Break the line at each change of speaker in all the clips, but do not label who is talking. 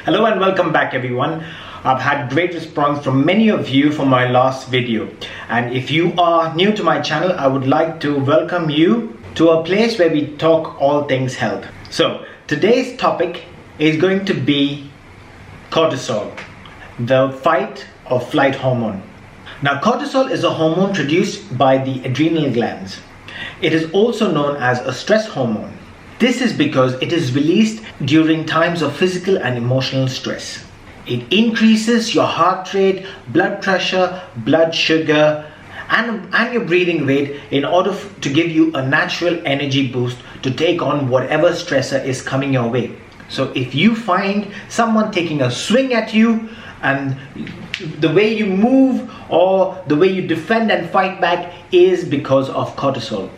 Hello and welcome back everyone. I've had great response from many of you for my last video, and if you are new to my channel, I would like to welcome you to a place where we talk all things health. So today's topic is going to be cortisol, the fight or flight hormone. Now cortisol is a hormone produced by the adrenal glands. It is also known as a stress hormone. This is because it is released during times of physical and emotional stress. It increases your heart rate, blood pressure, blood sugar, and your breathing rate in order to give you a natural energy boost to take on whatever stressor is coming your way. So if you find someone taking a swing at you and the way you move or the way you defend and fight back is because of cortisol.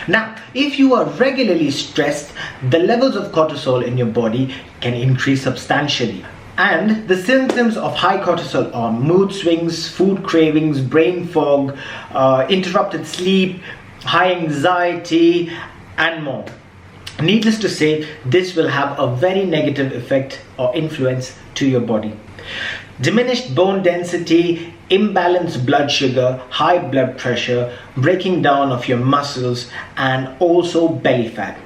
Now, if you are regularly stressed, the levels of cortisol in your body can increase substantially. And the symptoms of high cortisol are mood swings, food cravings, brain fog, interrupted sleep, high anxiety, and more. Needless to say, this will have a very negative effect or influence to your body. Diminished bone density, imbalanced blood sugar, high blood pressure, breaking down of your muscles, and also belly fat.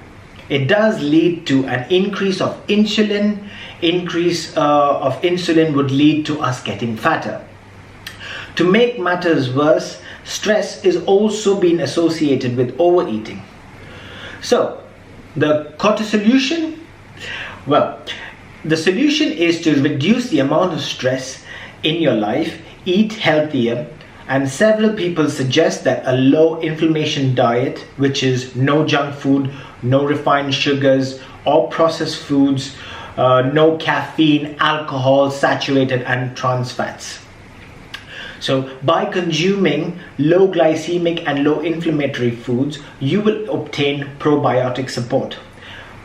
It does lead to an increase of insulin. Increase of insulin would lead to us getting fatter. To make matters worse, stress is also being associated with overeating. So, the solution? Well, the solution is to reduce the amount of stress in your life, eat healthier, and several people suggest that a low inflammation diet, which is no junk food, no refined sugars or processed foods, no caffeine, alcohol, saturated and trans fats. So by consuming low glycemic and low inflammatory foods, you will obtain probiotic support.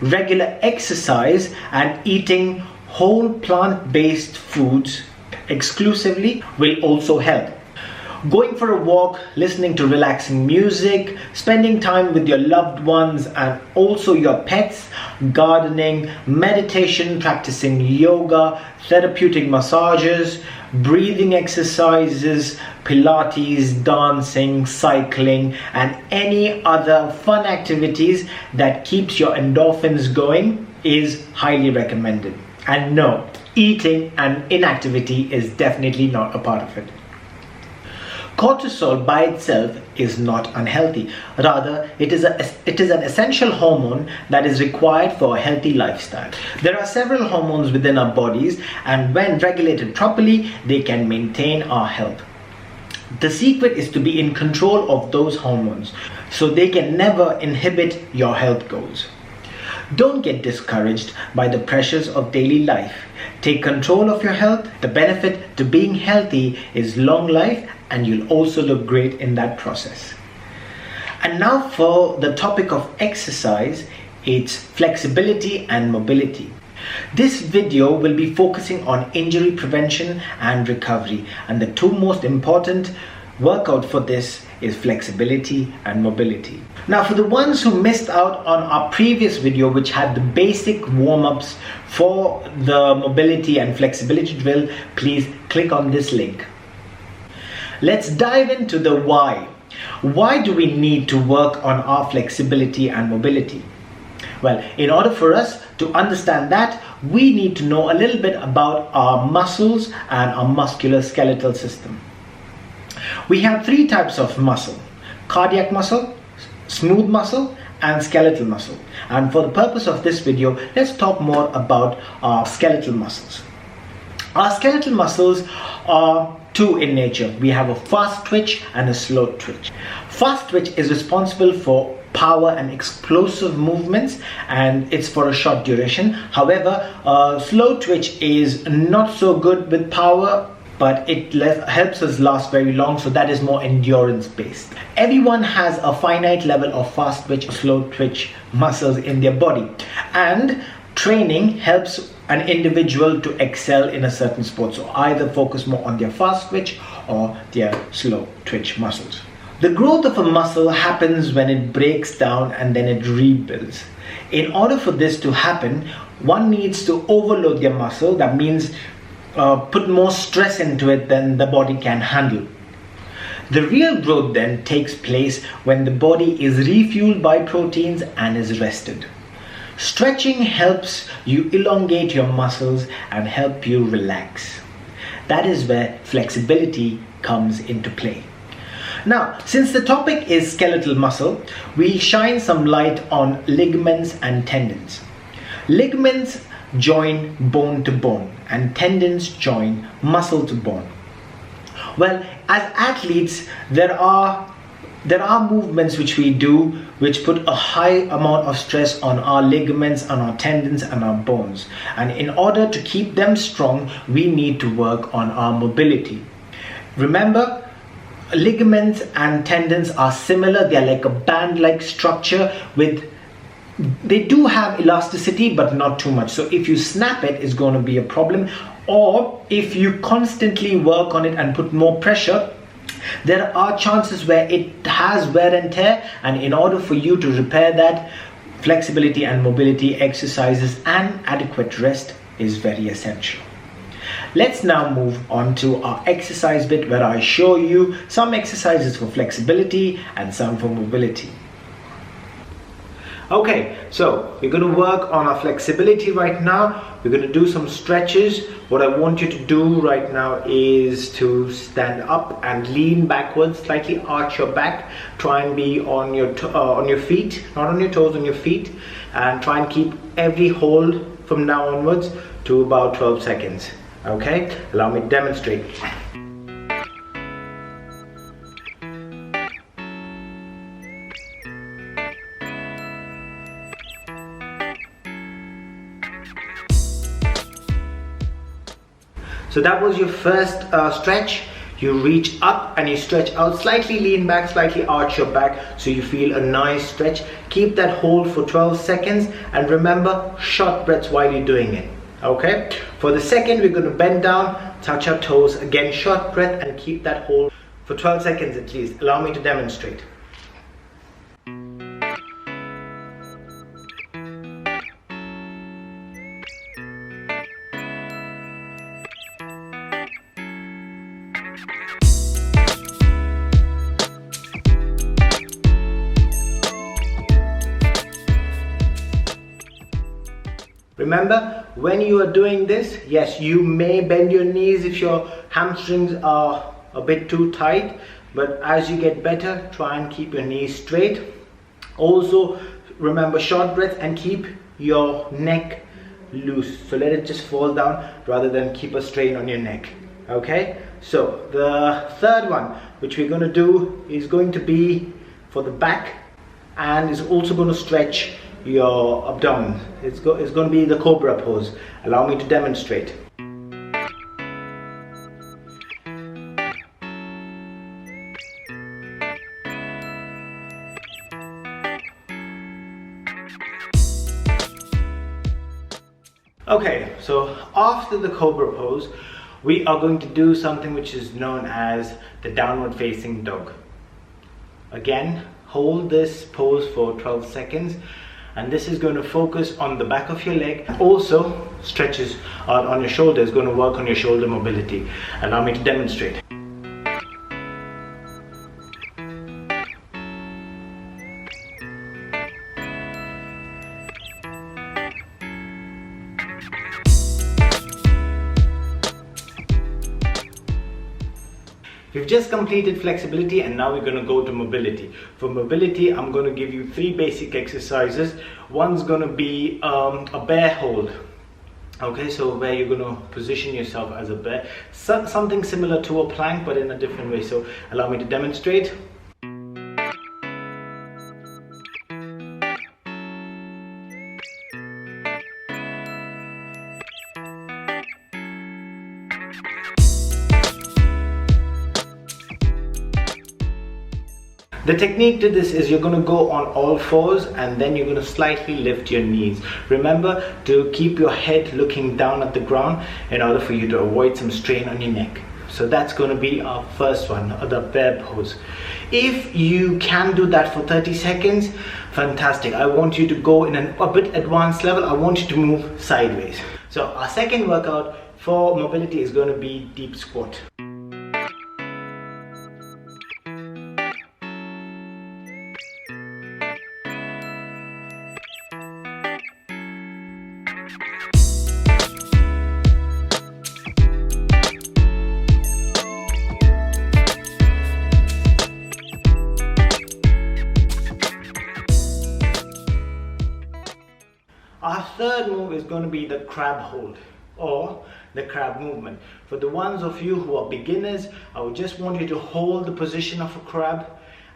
Regular exercise and eating whole plant-based foods exclusively will also help. Going for a walk, listening to relaxing music, spending time with your loved ones and also your pets, gardening, meditation, practicing yoga, therapeutic massages, breathing exercises, Pilates, dancing, cycling, and any other fun activities that keeps your endorphins going is highly recommended. And no, eating and inactivity is definitely not a part of it. Cortisol by itself is not unhealthy. Rather, it is an essential hormone that is required for a healthy lifestyle. There are several hormones within our bodies, and when regulated properly, they can maintain our health. The secret is to be in control of those hormones, so they can never inhibit your health goals. Don't get discouraged by the pressures of daily life. Take control of your health. The benefit to being healthy is long life, and you'll also look great in that process. And now for the topic of exercise, it's flexibility and mobility. This video will be focusing on injury prevention and recovery, and the two most important workout for this is flexibility and mobility. Now for the ones who missed out on our previous video, which had the basic warm-ups for the mobility and flexibility drill, please click on this link. Let's dive into the why. Why do we need to work on our flexibility and mobility? Well, in order for us to understand that, we need to know a little bit about our muscles and our musculoskeletal system. We have three types of muscle: cardiac muscle, smooth muscle, and skeletal muscle. And for the purpose of this video, let's talk more about our skeletal muscles. Our skeletal muscles are two in nature. We have a fast twitch and a slow twitch. Fast twitch is responsible for power and explosive movements, and it's for a short duration. However, slow twitch is not so good with power, but it helps us last very long, so that is more endurance based. Everyone has a finite level of fast twitch, slow twitch muscles in their body, and training helps an individual to excel in a certain sport. So either focus more on their fast twitch or their slow twitch muscles. The growth of a muscle happens when it breaks down and then it rebuilds. In order for this to happen, one needs to overload their muscle. That means put more stress into it than the body can handle. The real growth then takes place when the body is refueled by proteins and is rested. Stretching helps you elongate your muscles and help you relax. That is where flexibility comes into play. Now, since the topic is skeletal muscle, we shine some light on ligaments and tendons. Ligaments join bone to bone and tendons join muscle to bone. Well, as athletes, there are movements which we do which put a high amount of stress on our ligaments, on our tendons and our bones. And in order to keep them strong, we need to work on our mobility. Remember, ligaments and tendons are similar. They are like a band-like structure they do have elasticity, but not too much. So if you snap it, it's going to be a problem. Or if you constantly work on it and put more pressure, there are chances where it has wear and tear, and in order for you to repair that, flexibility and mobility exercises and adequate rest is very essential. Let's now move on to our exercise bit, where I show you some exercises for flexibility and some for mobility. Okay, so we're going to work on our flexibility right now. We're going to do some stretches. What I want you to do right now is to stand up and lean backwards, slightly arch your back. Try and be on your feet, not on your toes, on your feet, and try and keep every hold from now onwards to about 12 seconds. Okay, allow me to demonstrate. So that was your first stretch. You reach up and you stretch out, slightly lean back, slightly arch your back so you feel a nice stretch. Keep that hold for 12 seconds and remember, short breaths while you're doing it. Okay, for the second, we're going to bend down, touch our toes, again short breath, and keep that hold for 12 seconds at least. Allow me to demonstrate. Remember, when you are doing this, yes, you may bend your knees if your hamstrings are a bit too tight, but as you get better, try and keep your knees straight. Also, remember short breath and keep your neck loose. So let it just fall down rather than keep a strain on your neck. Okay, so the third one, which we're going to do, is going to be for the back and is also going to stretch your abdomen. It's going to be the cobra pose. Allow me to demonstrate. Okay, so after the cobra pose, we are going to do something which is known as the downward facing dog. Again, hold this pose for 12 seconds. And this is going to focus on the back of your leg. Also, stretches on your shoulder is going to work on your shoulder mobility. Allow me to demonstrate. We've just completed flexibility and now we're going to go to mobility. For mobility, I'm going to give you 3 basic exercises. One's going to be a bear hold. Okay, so where you're going to position yourself as a bear. Something similar to a plank but in a different way. So allow me to demonstrate. The technique to this is you're going to go on all fours and then you're going to slightly lift your knees. Remember to keep your head looking down at the ground in order for you to avoid some strain on your neck. So that's going to be our first one, the bear pose. If you can do that for 30 seconds, fantastic. I want you to go in a bit advanced level. I want you to move sideways. So our second workout for mobility is going to be deep squat. Our third move is going to be the crab hold or the crab movement. For the ones of you who are beginners, I would just want you to hold the position of a crab,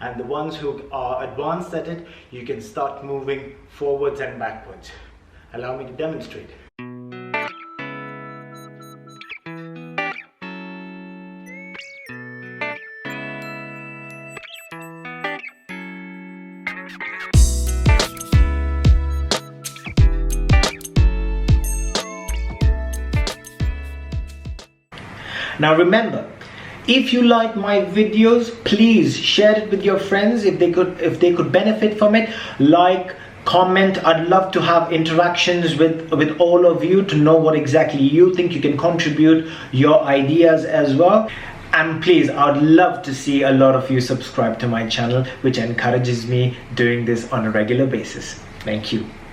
and the ones who are advanced at it, you can start moving forwards and backwards. Allow me to demonstrate. Now remember, if you like my videos, please share it with your friends if they could benefit from it. Like, comment. I'd love to have interactions with all of you to know what exactly you think. You can contribute your ideas as well. And please, I'd love to see a lot of you subscribe to my channel, which encourages me doing this on a regular basis. Thank you.